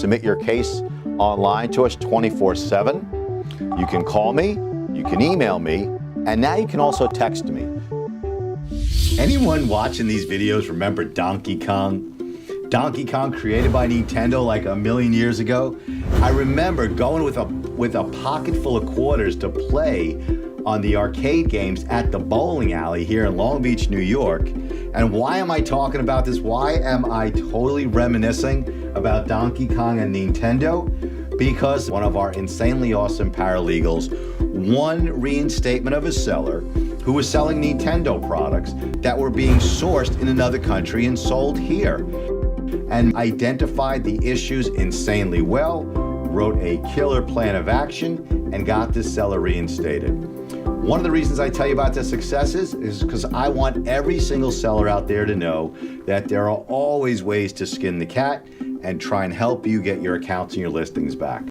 submit your case online to us 24/7. You can call me, you can email me, and now you can also text me. Anyone watching these videos remember Donkey Kong? Donkey Kong, created by Nintendo like a million years ago. I remember going with a pocket full of quarters to play on the arcade games at the bowling alley here in Long Beach, New York. And why am I talking about this? Why am I totally reminiscing about Donkey Kong and Nintendo? Because one of our insanely awesome paralegals won reinstatement of a seller who was selling Nintendo products that were being sourced in another country and sold here, and identified the issues insanely well, wrote a killer plan of action, and got this seller reinstated. One of the reasons I tell you about the successes is because I want every single seller out there to know that there are always ways to skin the cat and try and help you get your accounts and your listings back.